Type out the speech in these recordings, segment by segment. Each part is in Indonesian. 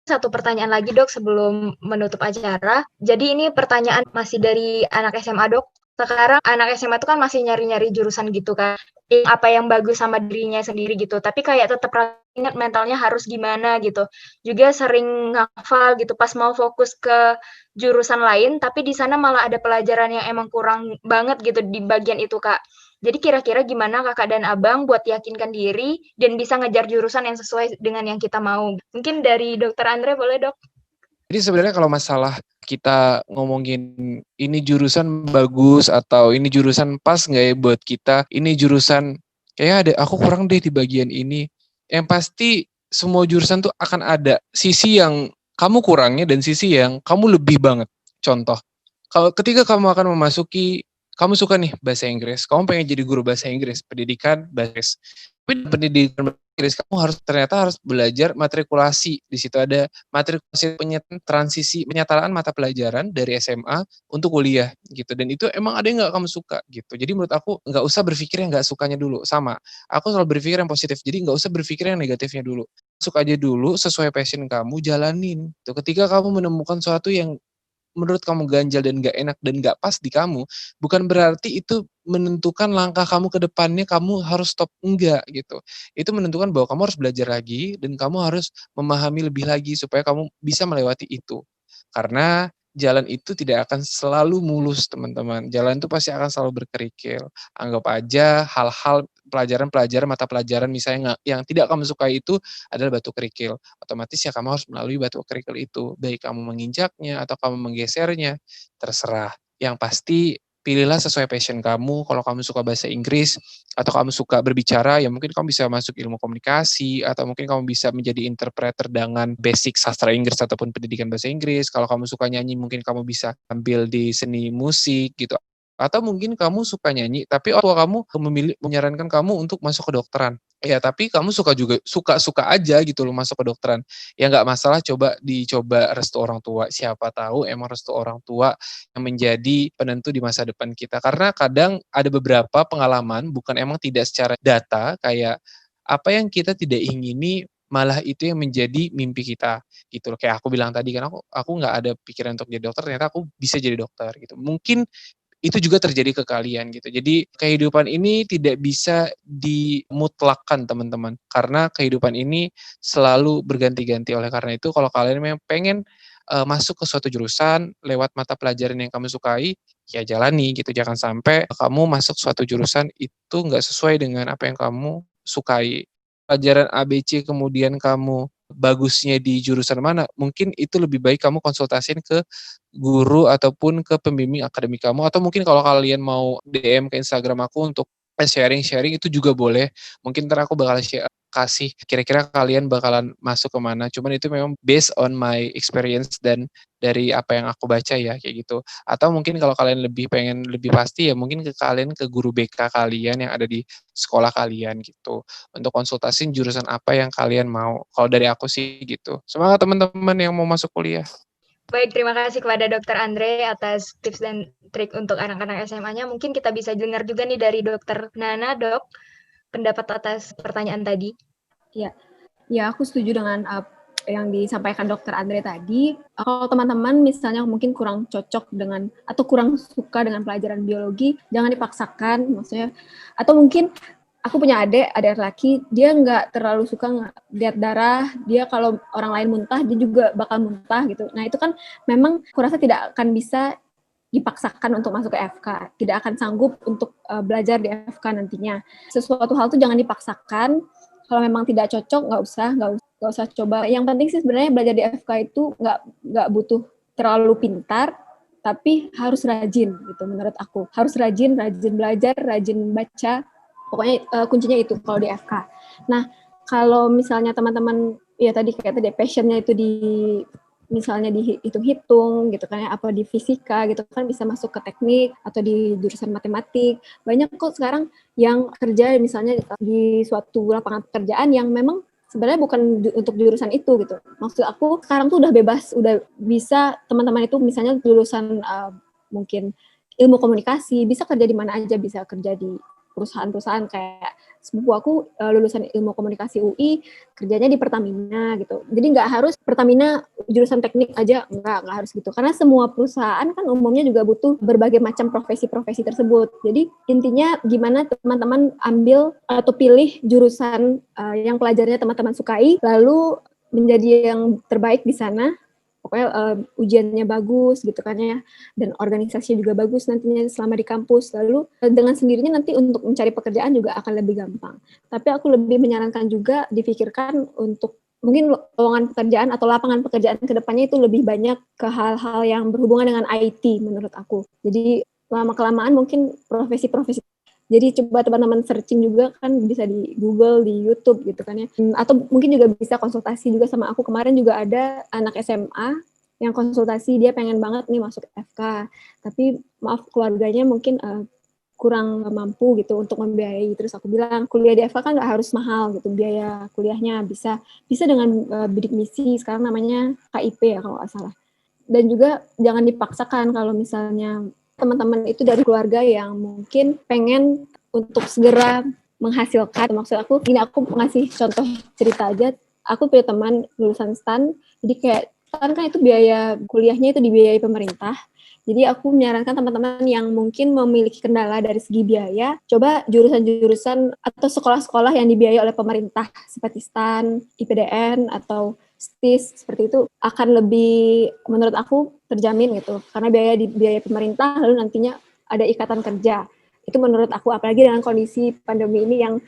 Satu pertanyaan lagi dok sebelum menutup acara. Jadi ini pertanyaan masih dari anak SMA dok. Sekarang anak SMA itu kan masih nyari-nyari jurusan gitu kan. Apa yang bagus sama dirinya sendiri gitu. Tapi kayak tetap ingat mentalnya harus gimana gitu. Juga sering ngafal gitu pas mau fokus ke jurusan lain. Tapi di sana malah ada pelajaran yang emang kurang banget gitu di bagian itu kak. Jadi kira-kira gimana kakak dan abang buat yakinkan diri dan bisa ngejar jurusan yang sesuai dengan yang kita mau? Mungkin dari dokter Andre boleh dok? Jadi sebenarnya kalau masalah kita ngomongin ini jurusan bagus atau ini jurusan pas nggak ya buat kita, ini jurusan kayak ada aku kurang deh di bagian ini. Yang pasti semua jurusan tuh akan ada sisi yang kamu kurangnya dan sisi yang kamu lebih banget. Contoh, kalau ketika kamu akan memasuki, kamu suka nih bahasa Inggris, kamu pengen jadi guru bahasa Inggris, pendidikan bahasa Inggris. Tapi pendidikan bahasa Inggris kamu ternyata harus belajar matrikulasi. Di situ ada matrikulasi transisi penyetaraan mata pelajaran dari SMA untuk kuliah gitu. Dan itu emang ada yang nggak kamu suka gitu. Jadi menurut aku nggak usah berpikir yang nggak sukanya dulu. Sama, aku selalu berpikir yang positif. Jadi nggak usah berpikir yang negatifnya dulu. Suka aja dulu, sesuai passion kamu, jalanin. Tuh, ketika kamu menemukan sesuatu yang menurut kamu ganjal dan gak enak dan gak pas di kamu, bukan berarti itu menentukan langkah kamu ke depannya kamu harus stop, enggak gitu. Itu menentukan bahwa kamu harus belajar lagi dan kamu harus memahami lebih lagi supaya kamu bisa melewati itu. Karena jalan itu tidak akan selalu mulus, teman-teman. Jalan itu pasti akan selalu berkerikil. Anggap aja hal-hal pelajaran-pelajaran, mata pelajaran misalnya yang tidak kamu sukai itu adalah batu kerikil. Otomatis ya kamu harus melalui batu kerikil itu. Baik kamu menginjaknya atau kamu menggesernya, terserah. Yang pasti pilihlah sesuai passion kamu. Kalau kamu suka bahasa Inggris atau kamu suka berbicara, ya mungkin kamu bisa masuk ilmu komunikasi atau mungkin kamu bisa menjadi interpreter dengan basic sastra Inggris ataupun pendidikan bahasa Inggris. Kalau kamu suka nyanyi, mungkin kamu bisa ambil di seni musik gitu. Atau mungkin kamu suka nyanyi, tapi orang tua kamu menyarankan kamu untuk masuk ke kedokteran. Ya, tapi kamu suka aja gitu loh masuk ke kedokteran. Ya nggak masalah, dicoba restu orang tua. Siapa tahu emang restu orang tua yang menjadi penentu di masa depan kita. Karena kadang ada beberapa pengalaman, bukan emang tidak secara data, kayak apa yang kita tidak ingini malah itu yang menjadi mimpi kita gitu loh. Kayak aku bilang tadi kan aku nggak ada pikiran untuk jadi dokter, ternyata aku bisa jadi dokter gitu. Mungkin itu juga terjadi ke kalian gitu. Jadi kehidupan ini tidak bisa dimutlakkan teman-teman. Karena kehidupan ini selalu berganti-ganti. Oleh karena itu kalau kalian memang pengen masuk ke suatu jurusan lewat mata pelajaran yang kamu sukai, ya jalani gitu. Jangan sampai kamu masuk suatu jurusan itu nggak sesuai dengan apa yang kamu sukai. Pelajaran ABC kemudian kamu bagusnya di jurusan mana, mungkin itu lebih baik kamu konsultasiin ke guru ataupun ke pembimbing akademik kamu, atau mungkin kalau kalian mau DM ke Instagram aku untuk sharing-sharing itu juga boleh. Mungkin ntar aku bakal kasih kira-kira kalian bakalan masuk ke mana. Cuman itu memang based on my experience dan dari apa yang aku baca ya kayak gitu. Atau mungkin kalau kalian lebih pengen lebih pasti ya mungkin ke guru BK kalian yang ada di sekolah kalian gitu. Untuk konsultasin jurusan apa yang kalian mau. Kalau dari aku sih gitu. Semangat teman-teman yang mau masuk kuliah. Baik, terima kasih kepada Dokter Andre atas tips dan trik untuk anak-anak SMA-nya. Mungkin kita bisa dengar juga nih dari Dokter Nana, Dok, pendapat atas pertanyaan tadi. Ya, aku setuju dengan yang disampaikan Dokter Andre tadi. Kalau teman-teman misalnya mungkin kurang cocok dengan atau kurang suka dengan pelajaran biologi, jangan dipaksakan, maksudnya. Atau mungkin aku punya adik laki, dia nggak terlalu suka lihat darah, dia kalau orang lain muntah, dia juga bakal muntah gitu. Nah itu kan memang kurasa tidak akan bisa dipaksakan untuk masuk ke FK, tidak akan sanggup untuk belajar di FK nantinya. Sesuatu hal itu jangan dipaksakan, kalau memang tidak cocok nggak usah coba. Yang penting sih sebenarnya belajar di FK itu nggak butuh terlalu pintar, tapi harus rajin gitu menurut aku. Harus rajin belajar, rajin baca. Pokoknya kuncinya itu kalau di FK. Nah, kalau misalnya teman-teman ya tadi passionnya itu misalnya dihitung-hitung gitu kan ya, apa di fisika gitu kan bisa masuk ke teknik atau di jurusan matematik. Banyak kok sekarang yang kerja misalnya di suatu lapangan pekerjaan yang memang sebenarnya bukan untuk jurusan itu gitu. Maksud aku sekarang tuh udah bebas, udah bisa teman-teman itu misalnya lulusan mungkin ilmu komunikasi, bisa kerja di mana aja, bisa kerja di perusahaan-perusahaan kayak sepupu aku lulusan ilmu komunikasi UI, kerjanya di Pertamina gitu. Jadi nggak harus Pertamina jurusan teknik aja, nggak harus gitu. Karena semua perusahaan kan umumnya juga butuh berbagai macam profesi-profesi tersebut. Jadi intinya gimana teman-teman ambil atau pilih jurusan yang pelajarannya teman-teman sukai, lalu menjadi yang terbaik di sana. Pokoknya ujiannya bagus gitu kan ya, dan organisasinya juga bagus nantinya selama di kampus. Lalu dengan sendirinya nanti untuk mencari pekerjaan juga akan lebih gampang. Tapi aku lebih menyarankan juga dipikirkan untuk mungkin lowongan pekerjaan atau lapangan pekerjaan ke depannya itu lebih banyak ke hal-hal yang berhubungan dengan IT menurut aku. Jadi lama-kelamaan mungkin profesi-profesi. Jadi coba teman-teman searching juga kan, bisa di Google, di YouTube gitu kan ya. Atau mungkin juga bisa konsultasi juga sama aku. Kemarin juga ada anak SMA yang konsultasi, dia pengen banget nih masuk FK. Tapi maaf keluarganya mungkin kurang mampu gitu untuk membiayai. Terus aku bilang kuliah di FK kan nggak harus mahal gitu, biaya kuliahnya bisa dengan bidik misi, sekarang namanya KIP ya kalau nggak salah. Dan juga jangan dipaksakan kalau misalnya teman-teman itu dari keluarga yang mungkin pengen untuk segera menghasilkan. Maksud aku gini, aku ngasih contoh cerita aja. Aku punya teman lulusan STAN, jadi kayak STAN kan itu biaya kuliahnya itu dibiayai pemerintah. Jadi aku menyarankan teman-teman yang mungkin memiliki kendala dari segi biaya, coba jurusan-jurusan atau sekolah-sekolah yang dibiayai oleh pemerintah seperti STAN, IPDN, atau STIS, seperti itu akan lebih menurut aku terjamin gitu, karena biaya pemerintah, lalu nantinya ada ikatan kerja. Itu menurut aku, apalagi dengan kondisi pandemi ini yang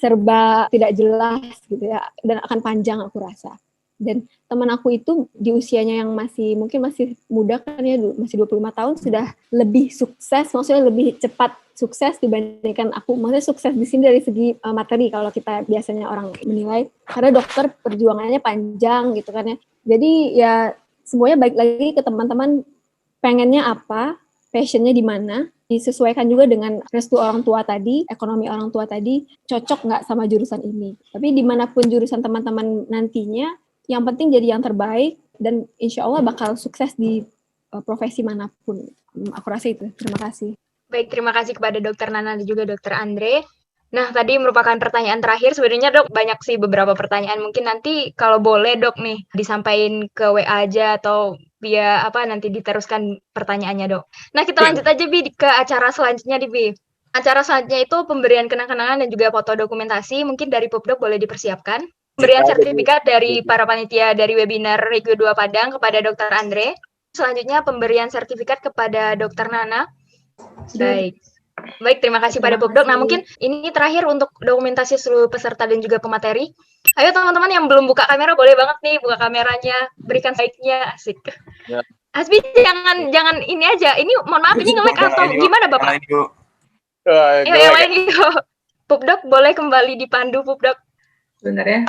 serba tidak jelas gitu ya, dan akan panjang aku rasa. Dan teman aku itu di usianya yang mungkin masih muda kan ya, masih 25 tahun sudah lebih sukses, maksudnya lebih cepat sukses dibandingkan aku. Maksudnya sukses di sini dari segi materi kalau kita biasanya orang menilai, karena dokter perjuangannya panjang gitu kan ya. Jadi ya semuanya baik lagi ke teman-teman pengennya apa, passionnya di mana, disesuaikan juga dengan restu orang tua tadi, ekonomi orang tua tadi, cocok nggak sama jurusan ini. Tapi dimanapun jurusan teman-teman nantinya, yang penting jadi yang terbaik, dan insya Allah bakal sukses di profesi manapun. Aku rasa itu. Terima kasih. Baik, terima kasih kepada Dokter Nana dan juga Dokter Andre. Nah, tadi merupakan pertanyaan terakhir. Sebenarnya Dok, banyak sih beberapa pertanyaan. Mungkin nanti kalau boleh Dok nih, disampaikan ke WA aja atau via nanti diteruskan pertanyaannya Dok. Nah, kita lanjut aja Bi ke acara selanjutnya Bi. Acara selanjutnya itu pemberian kenang-kenangan dan juga foto dokumentasi. Mungkin dari Pupdok boleh dipersiapkan. Pemberian sertifikat dari para panitia dari webinar Regio 2 Padang kepada Dokter Andre. Selanjutnya pemberian sertifikat kepada Dokter Nana. Baik, terima kasih pada Pupdok. Nah, mungkin ini terakhir untuk dokumentasi seluruh peserta dan juga pemateri. Ayo teman-teman yang belum buka kamera, boleh banget nih buka kameranya, berikan baiknya, asik. Ya. Hasbi jangan ini aja. Ini mohon maaf ini nge-lag atau gimana Bapak? Yang lain yuk. Pupdok boleh kembali dipandu Pupdok. Benar ya.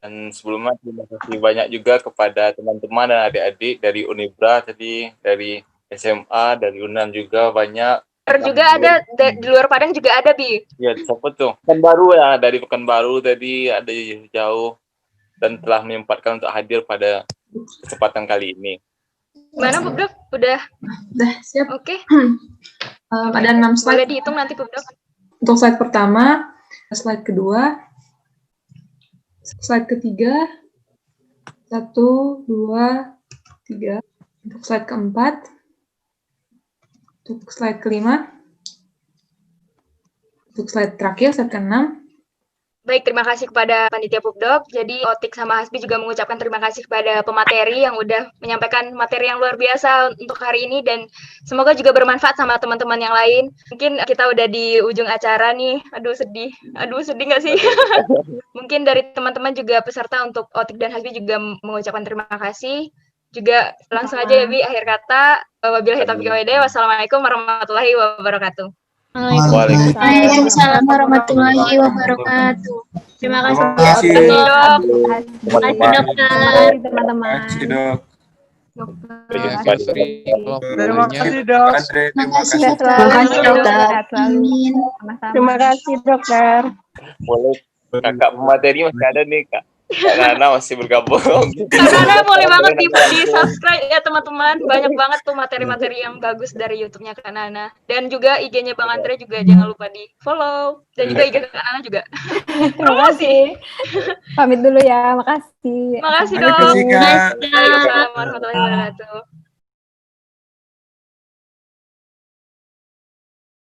Dan sebelumnya terima kasih banyak juga kepada teman-teman dan adik-adik dari Unibra tadi, dari SMA, dari UNAN juga banyak. Juga ada di luar Padang juga ada Bi. Ya, siapa tuh? Pekanbaru ya, dari Pekanbaru tadi ada jauh dan telah menyempatkan untuk hadir pada kesempatan kali ini. Gimana Pupdok? Udah siap. Oke. Ada 6 slide. Boleh dihitung nanti Pupdok. Untuk slide pertama, slide kedua, slide ketiga, 1, 2, 3. Untuk slide keempat, untuk slide kelima, untuk slide terakhir, slide ke-6. Baik, terima kasih kepada panitia Pupdok. Jadi Otik sama Hasbi juga mengucapkan terima kasih kepada pemateri yang udah menyampaikan materi yang luar biasa untuk hari ini, dan semoga juga bermanfaat sama teman-teman yang lain. Mungkin kita udah di ujung acara nih. Aduh sedih nggak sih? Mungkin dari teman-teman juga peserta untuk Otik dan Hasbi juga mengucapkan terima kasih. Juga langsung aja ya Bi, akhir kata. Wabillahi taufiq wal hidayah. Wassalamualaikum warahmatullahi wabarakatuh. Waalaikumsalam warahmatullahi wabarakatuh. Terima kasih Dok. Terima kasih dokter. Teman-teman. Terima kasih Dok. Terima kasih dokter. Terima kasih dokter. Boleh kakak pemateri masih ada nih Kak. Kak Nana masih bergabung. Karena boleh banget di subscribe ya teman-teman. Banyak banget tuh materi-materi yang bagus dari YouTube-nya Kak Nana. Dan juga IG-nya Bang Andre juga jangan lupa di follow. Dan juga IG Kak Nana juga. Terima kasih. Pamit dulu ya. Makasih. Makasih Terima dong. kasih, Kak. Waalaikumsalam warahmatullahi wabarakatuh.